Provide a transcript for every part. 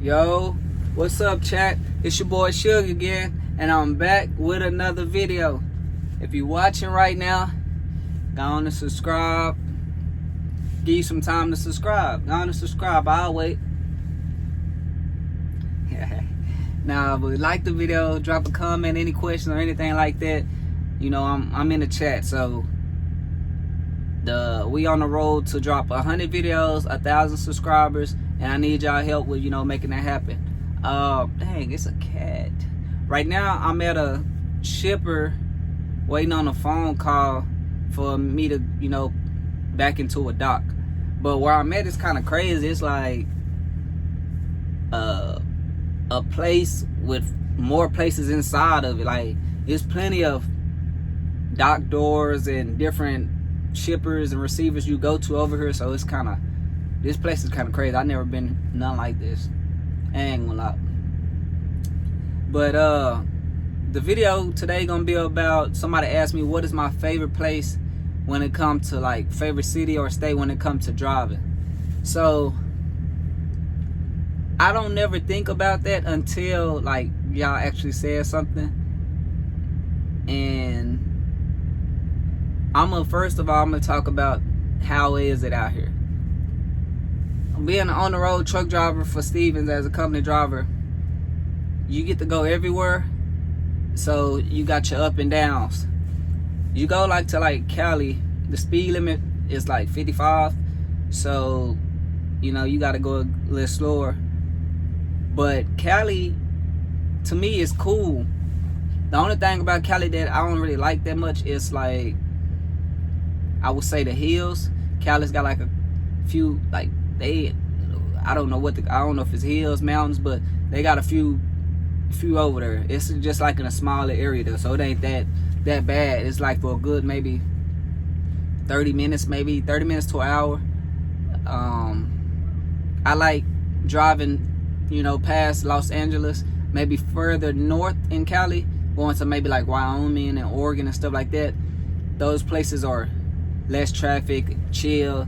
Yo, what's up, chat? It's your boy Suge again, and I'm back with another video. If you're watching right now, go on and subscribe. Give you some time to subscribe. Go on and subscribe. I'll wait. Now, but like the video, drop a comment, any questions or anything like that. You know, I'm in the chat, so we on the road to drop 100 videos, 1,000 subscribers, and I need y'all help with, making that happen. Dang, it's a cat. Right now, I'm at a shipper waiting on a phone call for me to, back into a dock. But where I'm at is kind of crazy. It's like a place with more places inside of it. Like, there's plenty of dock doors and different shippers and receivers you go to over here, so it's kind of, this place is kind of crazy. I've never been none like this. I ain't gonna lie. But the video today gonna be about, somebody asked me what is my favorite place when it comes to like favorite city or state when it comes to driving. So I don't never think about that until like y'all actually said something. And first of all, I'm gonna talk about how is it out here. Being an on the road truck driver for Stevens as a company driver, you get to go everywhere. So you got your up and downs. You go to Cali, the speed limit is like 55. So, you gotta go a little slower. But Cali, to me, is cool. The only thing about Cali that I don't really like that much is like, I would say the hills. Cali's got like a few, like I don't know if it's hills, mountains, but they got a few over there. It's just like in a smaller area though, so it ain't that bad. It's like for a good maybe 30 minutes to an hour. I like driving, past Los Angeles, maybe further north in Cali, going to maybe like Wyoming and Oregon and stuff like that. Those places are less traffic, chill,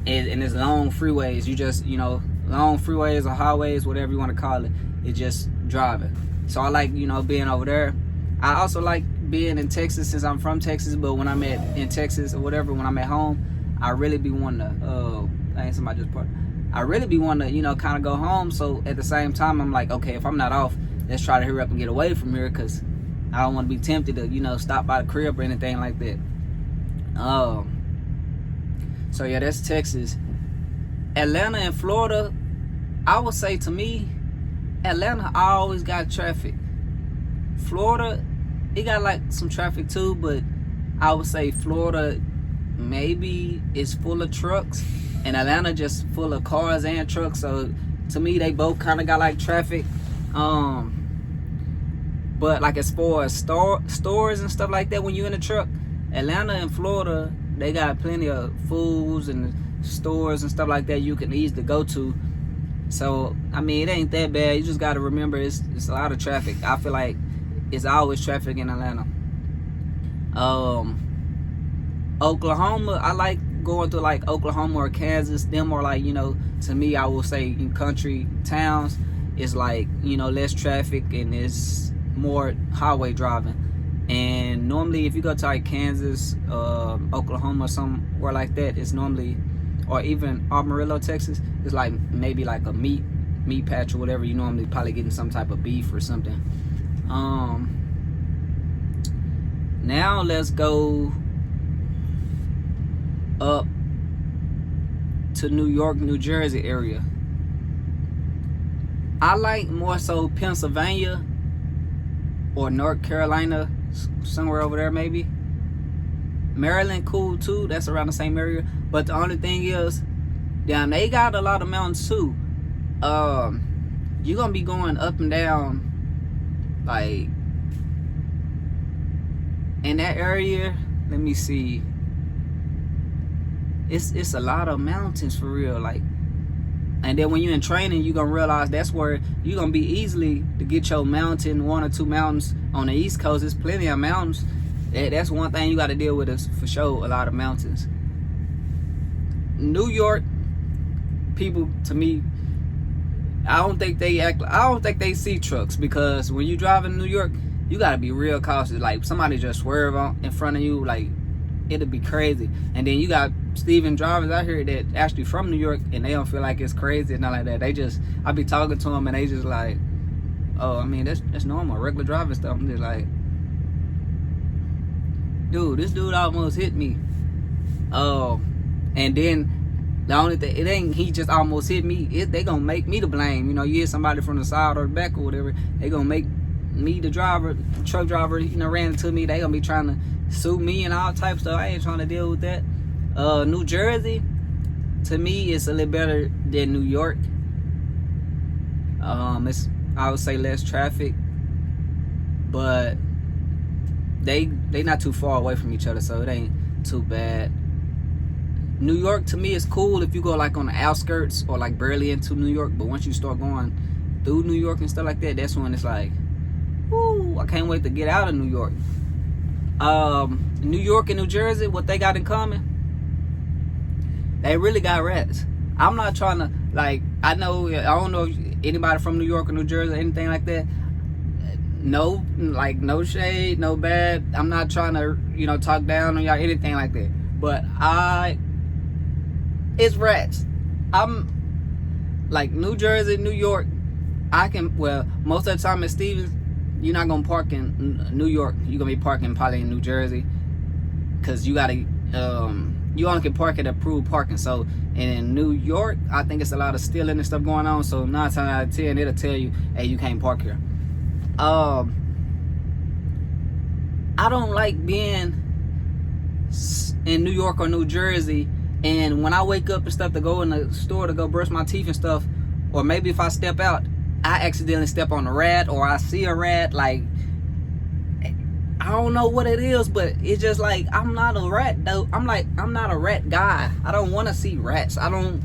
and it's long freeways. You just, long freeways or highways, whatever you want to call it. It's just driving. So I like, being over there. I also like being in Texas since I'm from Texas, but when I'm in Texas or whatever, when I'm at home, I really be wanting to, I really be wanting to, kind of go home. So at the same time, I'm like, okay, if I'm not off, let's try to hurry up and get away from here, because I don't want to be tempted to, stop by the crib or anything like that. So yeah, that's Texas. Atlanta and Florida, I would say to me, Atlanta always got traffic. Florida, it got like some traffic too, but I would say Florida maybe is full of trucks, and Atlanta just full of cars and trucks. So to me, they both kind of got like traffic. But like as far as stores and stuff like that, when you're in a truck, Atlanta and Florida, they got plenty of foods and stores and stuff like that you can easily go to. So, I mean, it ain't that bad. You just got to remember it's a lot of traffic. I feel like it's always traffic in Atlanta. Oklahoma, I like going to like Oklahoma or Kansas. Them are like, to me, I will say in country towns, it's like, less traffic and it's more highway driving. And normally if you go to like Kansas, Oklahoma, somewhere like that, it's normally, or even Amarillo, Texas, it's like maybe like a meat patch or whatever. You normally probably getting some type of beef or something. Now let's go up to New York, New Jersey area. I like more so Pennsylvania or North Carolina, somewhere over there maybe. Maryland cool too, that's around the same area. But the only thing is, damn, they got a lot of mountains too. You're gonna be going up and down like in that area. Let me see, it's a lot of mountains for real, like. And then when you're in training, you're gonna realize that's where you're gonna be easily to get your mountain, 1 or 2 mountains on the East Coast. There's plenty of mountains. That's one thing you got to deal with, is for sure a lot of mountains. New York, people, to me, I don't think they see trucks, because when you drive in New York, you gotta be real cautious. Like, somebody just swerve in front of you, like, it'll be crazy. And then you got Steven drivers out here that actually from New York, and they don't feel like it's crazy and nothing like that. I be talking to them and they just like, oh, I mean, that's normal, regular driving stuff. I'm just like, dude, this dude almost hit me. And then the only thing, it ain't he just almost hit me. They gonna make me to blame. You know, you hit somebody from the side or the back or whatever, they gonna make me, the truck driver, ran into me. They gonna be trying to sue me and all types of stuff. I ain't trying to deal with that. New Jersey, to me, it's a little better than New York. It's, I would say, less traffic, but they not too far away from each other, so it ain't too bad. New York, to me, is cool if you go like on the outskirts or like barely into New York, but once you start going through New York and stuff like that, that's when it's like, woo, I can't wait to get out of New York. New York and New Jersey, what they got in common? They really got rats. I'm not trying to, like, I don't know if anybody from New York or New Jersey or anything like that. No, like, no shade, no bad. I'm not trying to, talk down on y'all, anything like that. But it's rats. I'm like, New Jersey, New York, most of the time at Stevens, you're not gonna park in New York. You're gonna be parking probably in New Jersey, because you gotta, you only can park at approved parking. So, and in New York, I think it's a lot of stealing and stuff going on. So 9 times out of 10, it'll tell you, hey, you can't park here. I don't like being in New York or New Jersey, and when I wake up and stuff to go in the store to go brush my teeth and stuff, or maybe if I step out, I accidentally step on a rat, or I see a rat. Like, I don't know what it is, but it's just like, I'm not a rat though. I'm not a rat guy. I don't want to see rats. I don't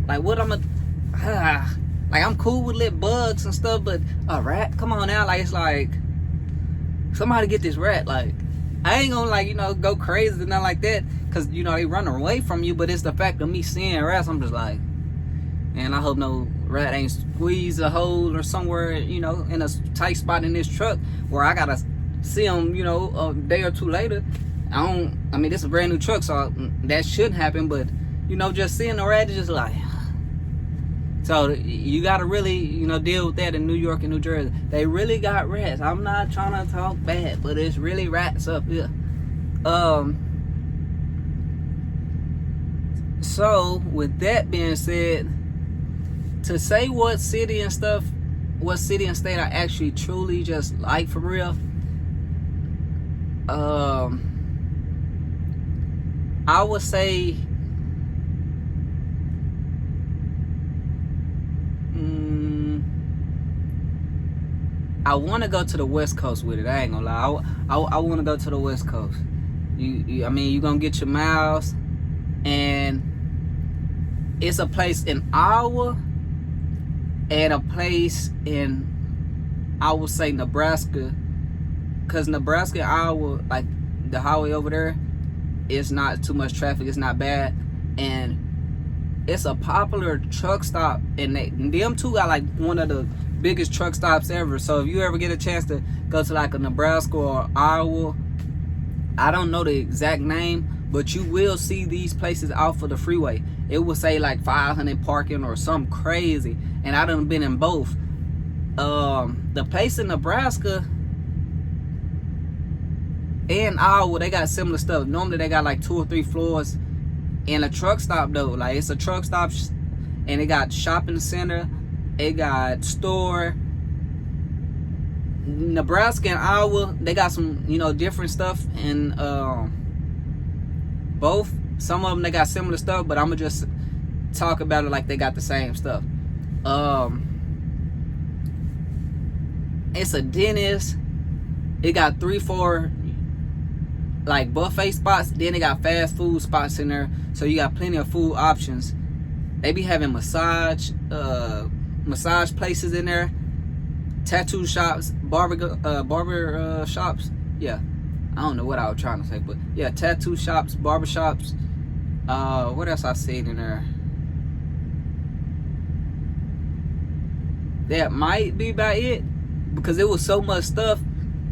like what I'm like, I'm cool with little bugs and stuff, but a rat, come on now. Like, it's like, somebody get this rat. Like, I ain't gonna, like, go crazy and nothing like that, because they run away from you. But it's the fact of me seeing rats, I'm just like, man, I hope no rat ain't squeeze a hole or somewhere, in a tight spot in this truck where I gotta see them, a day or two later. I mean, this is a brand new truck, so that shouldn't happen. But just seeing a rat is just like, so you gotta really, deal with that in New York and New Jersey. They really got rats. I'm not trying to talk bad, but it's really rats up here. So with that being said, to say what city and state I actually truly just like for real, I would say I want to go to the West Coast with it. I ain't gonna lie. I want to go to the West Coast. I mean, you're gonna get your miles, and it's a place in Iowa and a place in, I would say, Nebraska, because Nebraska and Iowa, like, the highway over there, it's not too much traffic. It's not bad, and it's a popular truck stop, and them two got like one of the biggest truck stops ever. So if you ever get a chance to go to like a Nebraska or Iowa, I don't know the exact name, but you will see these places off of the freeway. It will say like 500 parking or something crazy, and I done been in both. The place in Nebraska and Iowa, they got similar stuff. Normally they got like 2 or 3 floors. In a truck stop though, like, it's a truck stop, and it got shopping center, it got store. Nebraska and Iowa, they got some, different stuff in both. Some of them, they got similar stuff, but I'm gonna just talk about it like they got the same stuff. It's a dentist. It got 3-4 like buffet spots. Then they got fast food spots in there, so you got plenty of food options. They be having massage places in there, tattoo shops, barber shops. Yeah, I don't know what I was trying to say, but yeah, tattoo shops, barber shops. What else I seen in there? that might be about it, because it was so much stuff.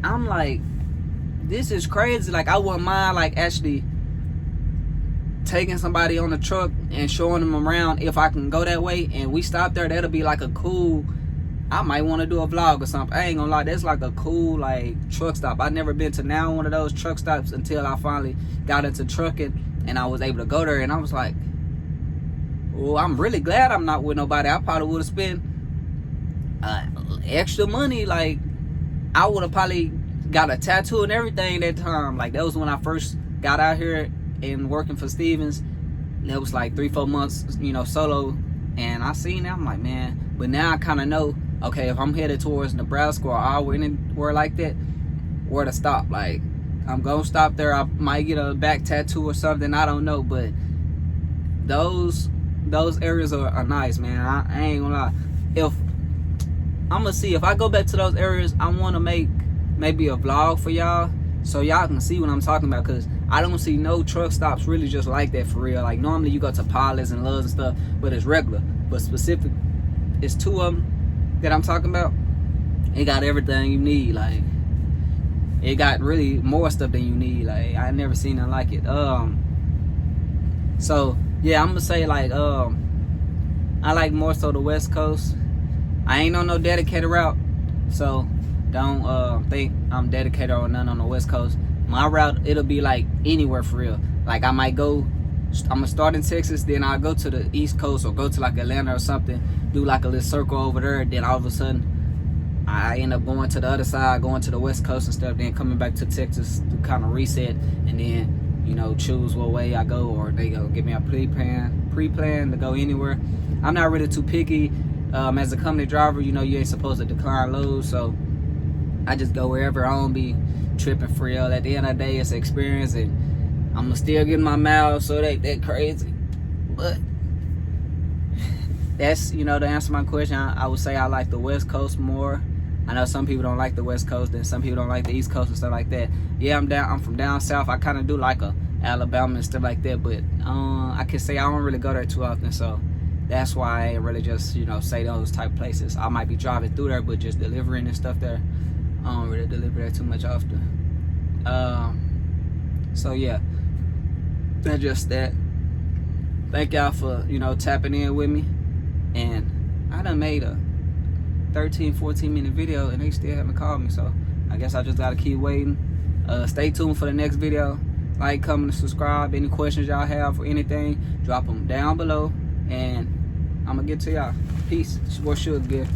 I'm like, this is crazy. Like, I wouldn't mind like actually taking somebody on the truck and showing them around if I can go that way, and we stop there. That'll be like a cool, I might want to do a vlog or something. I ain't gonna lie, that's like a cool like truck stop. I've never been to now one of those truck stops until I finally got into trucking and I was able to go there, and I was like, well, I'm really glad I'm not with nobody. I probably would have spent extra money. Like, I would have probably got a tattoo and everything that time. Like, that was when I first got out here and working for Stevens. That was like 3-4 months, you know, solo. And I seen that, I'm like, man. But now I kind of know, okay, if I'm headed towards Nebraska or Iowa, anywhere like that, where to stop. Like, I'm gonna stop there. I might get a back tattoo or something, I don't know. But those areas are nice, man. I ain't gonna lie. If I'm gonna see if I go back to those areas, I want to make maybe a vlog for y'all so y'all can see what I'm talking about, because I don't see no truck stops really just like that for real. Like, normally you go to Pilots and Loves and stuff, but it's regular. But specific, it's 2 of them that I'm talking about. It got everything you need. Like, it got really more stuff than you need. Like, I never seen nothing like it. So yeah, I'm gonna say like I like more so the West Coast. I ain't on no dedicated route, so don't think I'm dedicated or none on the West Coast. My route, it'll be like anywhere for real. Like, I might go, I'm gonna start in Texas, then I'll go to the East Coast or go to like Atlanta or something, do like a little circle over there, then all of a sudden I end up going to the other side, going to the West Coast and stuff, then coming back to Texas to kind of reset, and then, you know, choose what way I go, or they go give me a pre-plan to go anywhere. I'm not really too picky. As a company driver, you know, you ain't supposed to decline loads, so I just go wherever. I don't be tripping for real. At the end of the day, it's an experience, and I'm still getting my miles, so that crazy. But that's, you know, to answer my question, I would say I like the West Coast more. I know some people don't like the West Coast, and some people don't like the East Coast and stuff like that. Yeah, I'm from down south. I kind of do like Alabama and stuff like that, but I can say I don't really go there too often, so that's why I ain't really just, you know, say those type places. I might be driving through there, but just delivering and stuff there, I don't really deliver there too much often. So yeah, that's just that. Thank y'all for, you know, tapping in with me. And I done made a 13-14 minute video and they still haven't called me, so I guess I just gotta keep waiting. Stay tuned for the next video. Like, comment, and subscribe. Any questions y'all have or anything, drop them down below, and I'm gonna get to y'all. Peace. It's your boy Sugar.